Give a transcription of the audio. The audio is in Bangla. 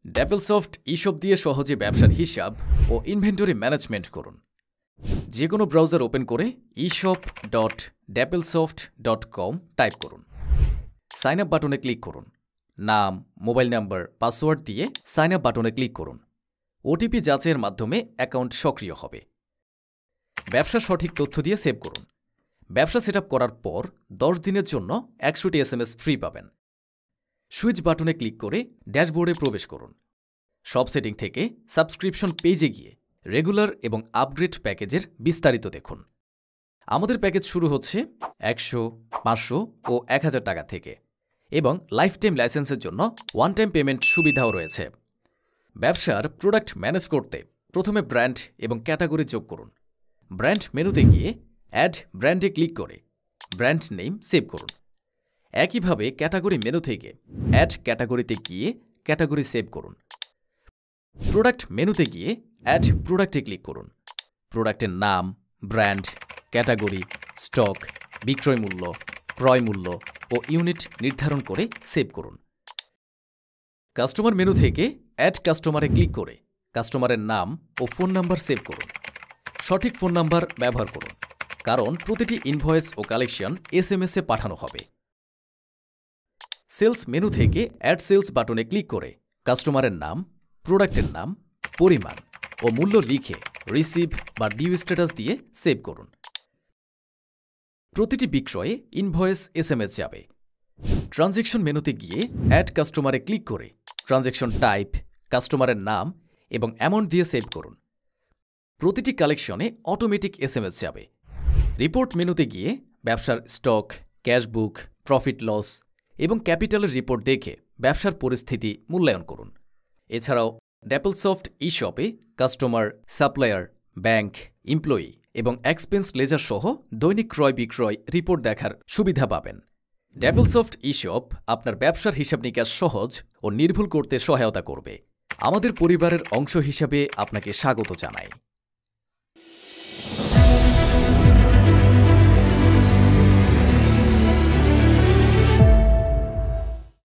ড্যাপলসফট ইশপ দিয়ে সহজে ব্যবসার হিসাব ও ইনভেন্টরি ম্যানেজমেন্ট করুন। যে কোনো ব্রাউজার ওপেন করে eshop.dapplsoft.com টাইপ করুন। সাইন আপ বাটনে ক্লিক করুন। নাম, মোবাইল নাম্বার, পাসওয়ার্ড দিয়ে সাইন আপ বাটনে ক্লিক করুন। ওটিপি যাচাইয়ের মাধ্যমে অ্যাকাউন্ট সক্রিয় হবে। ব্যবসা সঠিক তথ্য দিয়ে সেভ করুন। ব্যবসা সেট করার পর 10 দিনের জন্য 100টি SMS ফ্রি পাবেন। সুইচ বাটনে ক্লিক করে ড্যাশবোর্ডে প্রবেশ করুন। সব সেটিং থেকে সাবস্ক্রিপশন পেজে গিয়ে রেগুলার এবং আপগ্রেড প্যাকেজের বিস্তারিত দেখুন। আমাদের প্যাকেজ শুরু হচ্ছে 100, 500 ও 1000 টাকা থেকে এবং লাইফ টাইম লাইসেন্সের জন্য ওয়ান টাইম পেমেন্ট সুবিধাও রয়েছে। ব্যবসার প্রোডাক্ট ম্যানেজ করতে প্রথমে ব্র্যান্ড এবং ক্যাটাগরি যোগ করুন। ব্র্যান্ড মেনুতে গিয়ে অ্যাড ব্র্যান্ডে ক্লিক করে ব্র্যান্ড নেম সেভ করুন। একইভাবে ক্যাটাগরি মেনু থেকে অ্যাড ক্যাটাগরিতে গিয়ে ক্যাটাগরি সেভ করুন। প্রোডাক্ট মেনুতে গিয়ে অ্যাড প্রোডাক্টে ক্লিক করুন। প্রোডাক্টের নাম, ব্র্যান্ড, ক্যাটাগরি, স্টক, বিক্রয় মূল্য, ক্রয় মূল্য ও ইউনিট নির্ধারণ করে সেভ করুন। কাস্টমার মেনু থেকে অ্যাড কাস্টমারে ক্লিক করে কাস্টমারের নাম ও ফোন নাম্বার সেভ করুন। সঠিক ফোন নাম্বার ব্যবহার করুন, কারণ প্রতিটি ইনভয়েস ও কালেকশন SMS এ পাঠানো হবে। সেলস মেনু থেকে অ্যাড সেলস বাটনে ক্লিক করে কাস্টমারের নাম, প্রোডাক্টের নাম, পরিমাণ ও মূল্য লিখে রিসিভ বা ডিউ স্ট্যাটাস দিয়ে সেভ করুন। প্রতিটি বিক্রয়ে ইনভয়েস SMS যাবে। ট্রানজ্যাকশন মেনুতে গিয়ে অ্যাড কাস্টমারে ক্লিক করে ট্রানজ্যাকশন টাইপ, কাস্টমারের নাম এবং অ্যামাউন্ট দিয়ে সেভ করুন। প্রতিটি কালেকশনে অটোমেটিক SMS যাবে। রিপোর্ট মেনুতে গিয়ে ব্যবসার স্টক, ক্যাশবুক, প্রফিট লস এবং ক্যাপিটালের রিপোর্ট দেখে ব্যবসার পরিস্থিতি মূল্যায়ন করুন। এছাড়াও ড্যাপলসফট ইশপে কাস্টমার, সাপ্লায়ার, ব্যাংক, এমপ্লয়ি এবং এক্সপেন্স লেজার সহ দৈনিক ক্রয় বিক্রয় রিপোর্ট দেখার সুবিধা পাবেন। ড্যাপলসফট ইশপ আপনার ব্যবসার হিসাব নিকাশ সহজ ও নির্ভুল করতে সহায়তা করবে। আমাদের পরিবারের অংশ হিসাবে আপনাকে স্বাগত জানাই।